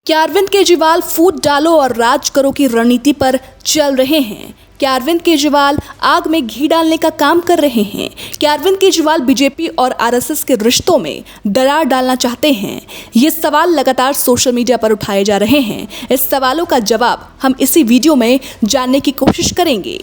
क्या अरविंद केजरीवाल फूट डालो और राज करो की रणनीति पर चल रहे हैं? क्या अरविंद केजरीवाल आग में घी डालने का काम कर रहे हैं? क्या अरविंद केजरीवाल बीजेपी और आरएसएस के रिश्तों में दरार डालना चाहते हैं? ये सवाल लगातार सोशल मीडिया पर उठाए जा रहे हैं। इस सवालों का जवाब हम इसी वीडियो में जानने की कोशिश करेंगे।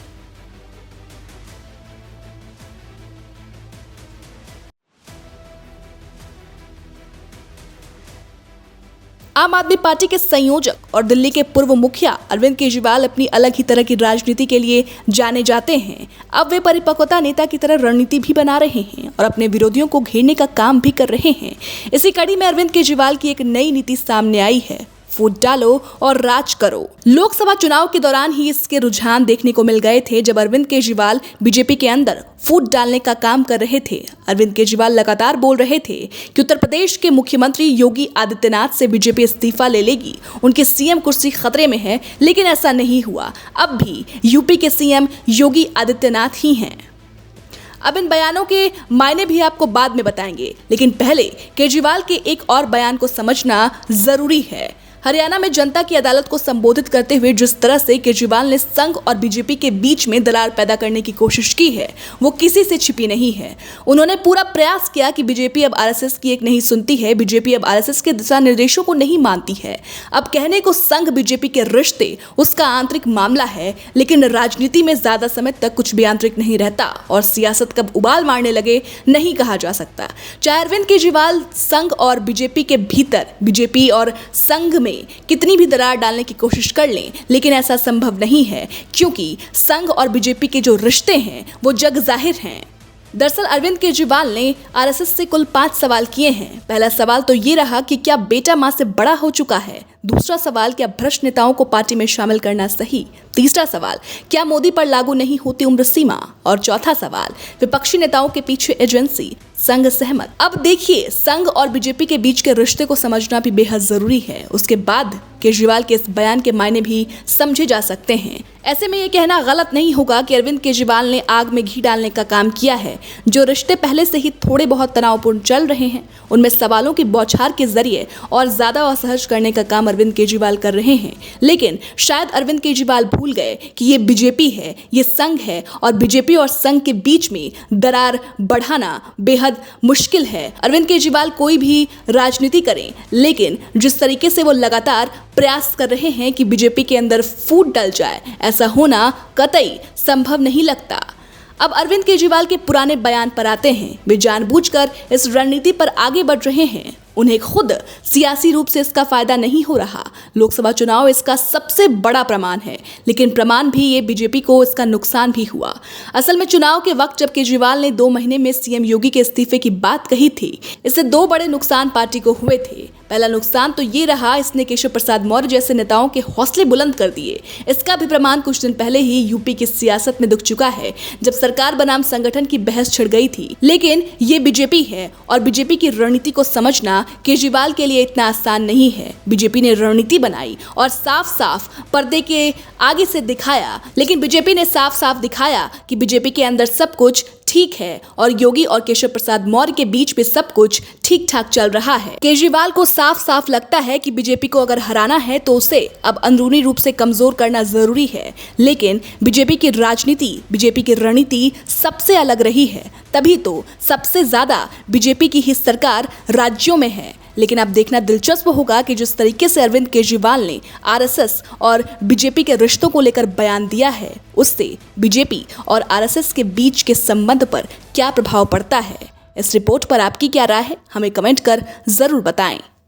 आम आदमी पार्टी के संयोजक और दिल्ली के पूर्व मुखिया अरविंद केजरीवाल अपनी अलग ही तरह की राजनीति के लिए जाने जाते हैं। अब वे परिपक्वता नेता की तरह रणनीति भी बना रहे हैं और अपने विरोधियों को घेरने का काम भी कर रहे हैं। इसी कड़ी में अरविंद केजरीवाल की एक नई नीति सामने आई है, फूट डालो और राज करो। लोकसभा चुनाव के दौरान ही इसके रुझान देखने को मिल गए थे, जब अरविंद केजरीवाल बीजेपी के अंदर फूट डालने का काम कर रहे थे। अरविंद केजरीवाल लगातार बोल रहे थे कि उत्तर प्रदेश के मुख्यमंत्री योगी आदित्यनाथ से बीजेपी इस्तीफा ले लेगी, उनकी सीएम कुर्सी खतरे में है, लेकिन ऐसा नहीं हुआ। अब भी यूपी के सीएम योगी आदित्यनाथ ही हैं। अब इन बयानों के मायने भी आपको बाद में बताएंगे, लेकिन पहले केजरीवाल के एक और बयान को समझना जरूरी है। हरियाणा में जनता की अदालत को संबोधित करते हुए जिस तरह से केजरीवाल ने संघ और बीजेपी के बीच में दरार पैदा करने की कोशिश की है, वो किसी से छिपी नहीं है। उन्होंने पूरा प्रयास किया कि बीजेपी अब आरएसएस की एक नहीं सुनती है, बीजेपी अब आरएसएस के दिशा निर्देशों को नहीं मानती है। अब कहने को संघ बीजेपी के रिश्ते उसका आंतरिक मामला है, लेकिन राजनीति में ज्यादा समय तक कुछ भी आंतरिक नहीं रहता और सियासत कब उबाल मारने लगे नहीं कहा जा सकता। चाहे अरविंद केजरीवाल संघ और बीजेपी के भीतर, बीजेपी और संघ में कितनी भी दरार डालने की कोशिश कर लें, लेकिन ऐसा संभव नहीं है, क्योंकि संघ और बीजेपी के जो रिश्ते हैं वो जग जाहिर हैं। दरअसल अरविंद केजरीवाल ने आरएसएस से कुल 5 सवाल किए हैं। पहला सवाल तो ये रहा कि क्या बेटा मां से बड़ा हो चुका है। दूसरा सवाल, क्या भ्रष्ट नेताओं को पार्टी में शामिल करना सही। तीसरा सवाल, क्या मोदी पर लागू नहीं होती उम्र सीमा। और चौथा सवाल, विपक्षी नेताओं के पीछे एजेंसी संघ सहमत। अब देखिए, संघ और बीजेपी के बीच के रिश्ते को समझना भी बेहद जरूरी है। उसके बाद केजरीवाल के इस बयान के मायने भी समझे जा सकते हैं। ऐसे में ये कहना गलत नहीं होगा कि अरविंद केजरीवाल ने आग में घी डालने का काम किया है। जो रिश्ते पहले से ही थोड़े बहुत तनावपूर्ण चल रहे हैं, उनमें सवालों की बौछार के जरिए और ज्यादा असहज करने का काम अरविंद केजरीवाल कर रहे हैं। लेकिन शायद अरविंद केजरीवाल भूल गए कि ये बीजेपी है, ये संघ है, और बीजेपी और संघ के बीच में दरार बढ़ाना बेहद मुश्किल है। अरविंद केजरीवाल कोई भी राजनीति करें, लेकिन जिस तरीके से वो लगातार प्रयास कर रहे हैं कि बीजेपी के अंदर फूट डल जाए, ऐसा होना कतई संभव नहीं लगता। अब अरविंद केजरीवाल के पुराने बयान पर आते हैं। वे जानबूझकर इस रणनीति पर आगे बढ़ रहे हैं। उन्हें खुद सियासी रूप से इसका फायदा नहीं हो रहा। लोकसभा चुनाव इसका सबसे बड़ा प्रमाण है, लेकिन प्रमाण भी ये बीजेपी को इसका नुकसान भी हुआ। असल में चुनाव के वक्त जब केजरीवाल ने 2 महीने में सीएम योगी के इस्तीफे की बात कही थी, इससे 2 बड़े नुकसान पार्टी को हुए थे। पहला नुकसान तो ये रहा, इसने केशव प्रसाद मौर्य जैसे नेताओं के हौसले बुलंद कर दिए। इसका भी प्रमाण कुछ दिन पहले ही यूपी की सियासत में दिख चुका है, जब सरकार बनाम संगठन की बहस छिड़ गई थी। लेकिन ये बीजेपी है और बीजेपी की रणनीति को समझना केजरीवाल के लिए इतना आसान नहीं है। बीजेपी ने रणनीति बनाई और साफ साफ पर्दे के आगे से दिखाया, लेकिन बीजेपी ने साफ साफ दिखाया कि बीजेपी के अंदर सब कुछ ठीक है और योगी और केशव प्रसाद मौर्य के बीच में सब कुछ ठीक ठाक चल रहा है। केजरीवाल को साफ साफ लगता है कि बीजेपी को अगर हराना है तो उसे अब अंदरूनी रूप से कमजोर करना जरूरी है। लेकिन बीजेपी की राजनीति, बीजेपी की रणनीति सबसे अलग रही है, तभी तो सबसे ज्यादा बीजेपी की ही सरकार राज्यों में है। लेकिन अब देखना दिलचस्प होगा कि जिस तरीके से अरविंद केजरीवाल ने आरएसएस और बीजेपी के रिश्तों को लेकर बयान दिया है, उससे बीजेपी और आरएसएस के बीच के संबंध पर क्या प्रभाव पड़ता है। इस रिपोर्ट पर आपकी क्या राय है, हमें कमेंट कर जरूर बताएं।